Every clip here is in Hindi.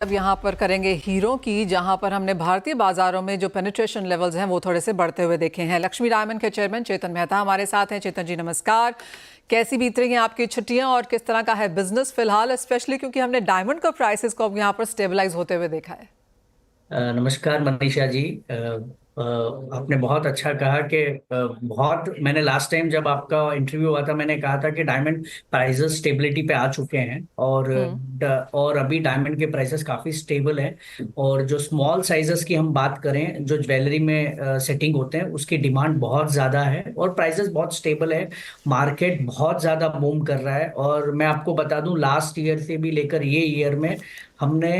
अब यहाँ पर करेंगे हीरो की, जहाँ पर हमने भारतीय बाजारों में जो पेनिट्रेशन लेवल्स हैं वो थोड़े से बढ़ते हुए देखे हैं। लक्ष्मी डायमंड के चेयरमैन चेतन मेहता हमारे साथ हैं। चेतन जी नमस्कार। कैसी बीत रही हैं आपकी छुट्टियां और किस तरह का है बिजनेस फिलहाल, स्पेशली क्योंकि हमने डायमंड का प्राइसेस को अब यहाँ पर स्टेबलाइज होते हुए देखा है। नमस्कार मनीषा जी। आपने बहुत अच्छा कहा कि बहुत मैंने लास्ट टाइम जब आपका इंटरव्यू हुआ था मैंने कहा था कि डायमंड प्राइसेस स्टेबिलिटी पे आ चुके हैं और अभी डायमंड के प्राइसेस काफ़ी स्टेबल हैं। और जो स्मॉल साइजेस की हम बात करें जो ज्वेलरी में सेटिंग होते हैं उसकी डिमांड बहुत ज़्यादा है और प्राइसेस बहुत स्टेबल है। मार्केट बहुत ज़्यादा बूम कर रहा है और मैं आपको बता दूं लास्ट ईयर से भी लेकर ये ईयर में हमने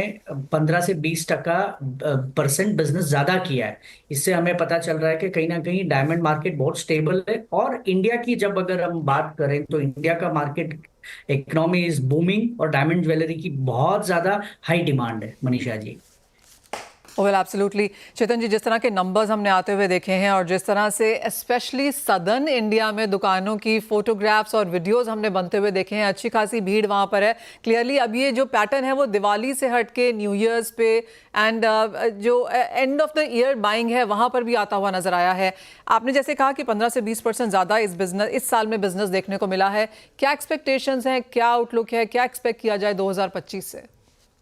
15 से 20% परसेंट बिजनेस ज्यादा किया है। इससे हमें पता चल रहा है कि कहीं ना कहीं डायमंड मार्केट बहुत स्टेबल है। और इंडिया की जब अगर हम बात करें तो इंडिया का मार्केट इकोनॉमी इज बूमिंग और डायमंड ज्वेलरी की बहुत ज्यादा हाई डिमांड है मनीषा जी। वेल एब्सोल्युटली चेतन जी, जिस तरह के नंबर्स हमने आते हुए देखे हैं और जिस तरह से स्पेशली सदर्न इंडिया में दुकानों की फोटोग्राफ्स और वीडियोस हमने बनते हुए देखे हैं, अच्छी खासी भीड़ वहाँ पर है। क्लियरली अब ये जो पैटर्न है वो दिवाली से हट के न्यू ईयर्स पे एंड जो end of the year buying है वहाँ पर भी आता हुआ नजर आया है। आपने जैसे कहा कि 15 से 20% ज़्यादा इस साल में बिजनेस देखने को मिला है। क्या एक्सपेक्टेशंस हैं, क्या आउटलुक है, क्या एक्सपेक्ट किया जाए 2025 से?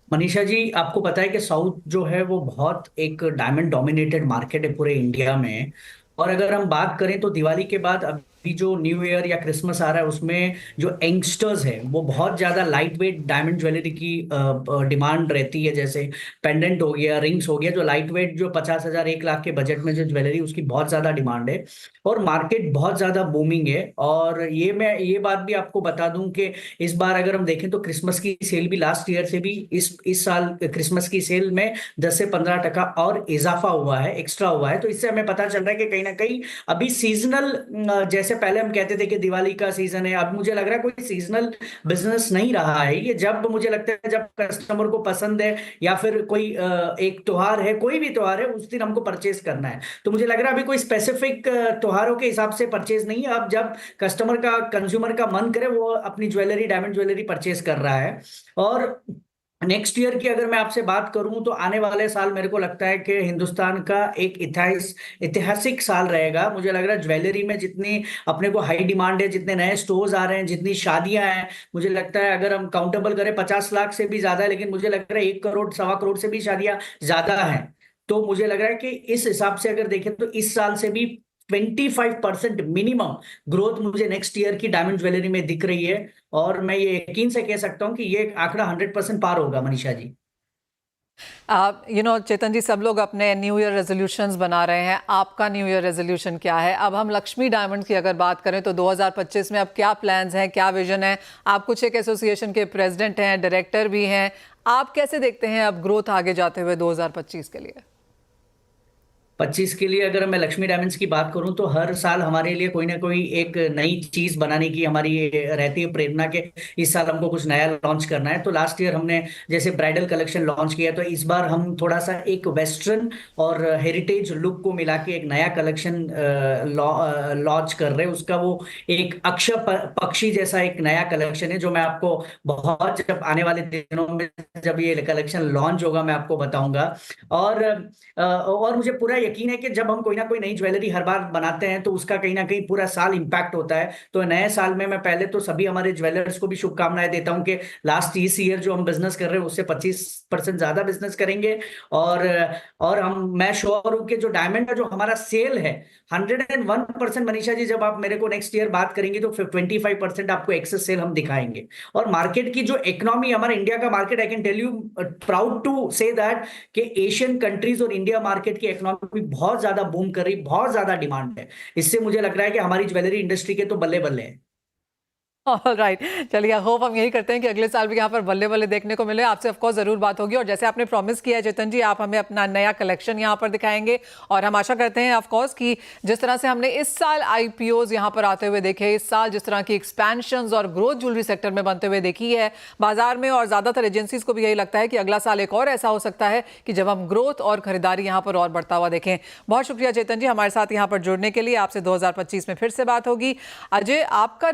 मनीषा जी आपको पता है कि साउथ जो है वो बहुत एक डायमंड डोमिनेटेड मार्केट है पूरे इंडिया में। और अगर हम बात करें तो दिवाली के बाद अभी जो न्यू ईयर या क्रिसमस आ रहा है उसमें जो यंगस्टर्स है वो बहुत ज्यादा लाइट वेट डायमंड ज्वेलरी की डिमांड रहती है। जैसे पेंडेंट हो गया, रिंग्स हो गया, जो लाइट वेट जो 50,000 1 लाख के बजट में जो ज्वेलरी उसकी बहुत ज्यादा डिमांड है और मार्केट बहुत ज्यादा बूमिंग है। और मैं ये बात भी आपको बता दूं कि इस बार अगर हम देखें तो क्रिसमस की सेल भी लास्ट ईयर से भी इस साल क्रिसमस की सेल में 10 से 15% और इजाफा हुआ है, एक्स्ट्रा हुआ है। तो इससे हमें पता चल रहा है कि कहीं ना कहीं अभी सीजनल, जैसे पहले हम कहते थे कि दिवाली का सीजन है, अब मुझे लग रहा है कोई सीजनल बिजनेस नहीं रहा है ये। जब मुझे लगता है जब कस्टमर को पसंद है या फिर कोई एक त्योहार है, कोई भी त्योहार है, उस दिन हमको परचेज करना है। तो मुझे लग रहा है अभी कोई स्पेसिफिक त्योहारों के हिसाब से परचेज नहीं है। अब जब कस्टमर का, कंज्यूमर का मन करे वो अपनी ज्वेलरी, डायमंड ज्वेलरी परचेज कर रहा है। और नेक्स्ट ईयर की अगर मैं आपसे बात करूं तो आने वाले साल मेरे को लगता है कि हिंदुस्तान का एक ऐतिहासिक साल रहेगा। मुझे लग रहा है ज्वेलरी में जितनी अपने को हाई डिमांड है, जितने नए स्टोर्स आ रहे हैं, जितनी शादियां हैं, मुझे लगता है अगर हम काउंटेबल करें 50 लाख से भी ज्यादा है, लेकिन मुझे लग रहा है 1 करोड़, 1.25 करोड़ से भी शादियां ज्यादा हैं। तो मुझे लग रहा है कि इस हिसाब से अगर देखें तो इस साल से भी 25% मिनिमम ग्रोथ मुझे नेक्स्ट ईयर की डायमंड ज्वेलरी में दिख रही है। और मैं ये यकीन से कह सकता हूं कि ये आंकड़ा 100% पार होगा मनीषा जी। चेतन जी, सब लोग अपने न्यू ईयर रेजोल्यूशंस बना रहे हैं। आपका न्यू ईयर रेजोल्यूशन क्या है? अब हम लक्ष्मी डायमंड की अगर बात करें तो 2025 में अब क्या प्लान्स हैं, क्या विजन है? आप कुछ एक एसोसिएशन के प्रेसिडेंट हैं, डायरेक्टर भी हैं। आप कैसे देखते हैं अब ग्रोथ आगे जाते हुए 2025 के लिए? 25 के लिए अगर मैं लक्ष्मी डायमंड्स की बात करूं तो हर साल हमारे लिए कोई ना कोई एक नई चीज बनाने की हमारी रहती है प्रेरणा के इस साल हमको कुछ नया लॉन्च करना है। तो लास्ट ईयर हमने जैसे ब्राइडल कलेक्शन लॉन्च किया, तो इस बार हम थोड़ा सा एक वेस्टर्न और हेरिटेज लुक को मिला के एक नया कलेक्शन लॉन्च कर रहे हैं। उसका वो एक पक्षी जैसा एक नया कलेक्शन है जो मैं आपको बहुत, जब आने वाले दिनों में जब ये कलेक्शन लॉन्च होगा मैं आपको बताऊंगा। और मुझे पूरा यकीन है कि जब हम कोई ना कोई नई ज्वेलरी हर बार बनाते हैं तो उसका कहीं ना कहीं पूरा साल इंपैक्ट होता है। तो नए साल में मैं पहले तो सभी हमारे ज्वेलर्स को भी शुभकामनाएं देता हूं कि लास्ट इस ईयर जो हम बिजनेस कर रहे हैं उससे 25% ज्यादा बिजनेस करेंगे। और मैं श्योर हूं कि जो डायमंड का जो हमारा सेल है 101%, मनीषा जी जब आप मेरे को नेक्स्ट ईयर बात करेंगे तो फिर 25% आपको एक्सेस सेल हम दिखाएंगे। और मार्केट की जो इकोनॉमी, हमारा इंडिया का market, I can tell you proud to say that कि एशियन कंट्रीज और इंडिया मार्केट की इकोनॉमी बहुत ज्यादा बूम कर रही, बहुत ज्यादा डिमांड है। इससे मुझे लग रहा है कि हमारी ज्वेलरी इंडस्ट्री के तो बल्ले बल्ले हैं। ऑल राइट, चलिए होप हम यही करते हैं कि अगले साल भी यहाँ पर बल्ले बल्ले देखने को मिले। आपसे ऑफकोर्स जरूर बात होगी और जैसे आपने प्रॉमिस किया है चेतन जी, आप हमें अपना नया कलेक्शन यहाँ पर दिखाएंगे और हम आशा करते हैं ऑफकोर्स कि जिस तरह से हमने इस साल आईपीओज यहाँ पर आते हुए देखे, इस साल जिस तरह की एक्सपेंशन और ग्रोथ ज्वेलरी सेक्टर में बनते हुए देखी है बाजार में, और ज्यादातर एजेंसीज को भी यही लगता है कि अगला साल एक और ऐसा हो सकता है कि जब हम ग्रोथ और खरीदारी यहाँ पर और बढ़ता हुआ देखें। बहुत शुक्रिया चेतन जी हमारे साथ यहाँ पर जुड़ने के लिए। आपसे 2025 में फिर से बात होगी। अजय, आपका